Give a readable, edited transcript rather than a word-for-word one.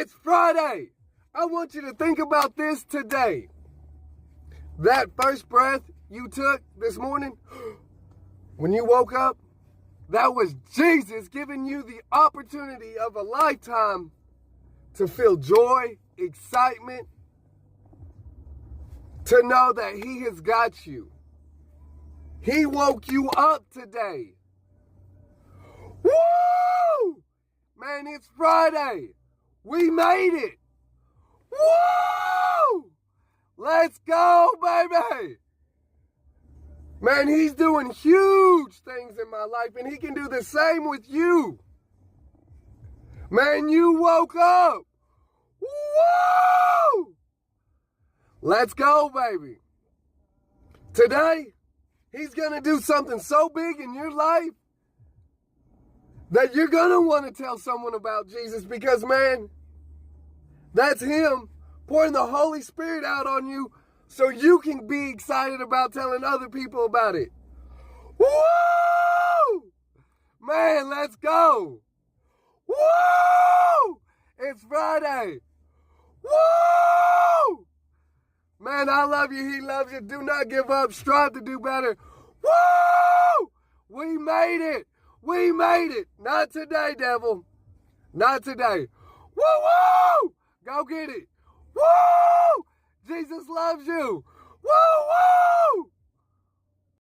It's Friday. I want you to think about this today. That first breath you took this morning, when you woke up, that was Jesus giving you the opportunity of a lifetime to feel joy, excitement, to know that He has got you. He woke you up today. Woo! Man, it's Friday. We made it. Woo! Let's go, baby. Man, He's doing huge things in my life, and He can do the same with you. Man, you woke up. Woo! Let's go, baby. Today, He's going to do something so big in your life that you're going to want to tell someone about Jesus because, man, that's Him pouring the Holy Spirit out on you so you can be excited about telling other people about it. Woo! Man, let's go. Woo! It's Friday. Woo! Man, I love you. He loves you. Do not give up. Strive to do better. Woo! We made it. We made it. Not today, devil. Not today. Woo-woo! Go get it. Woo! Jesus loves you. Woo-woo!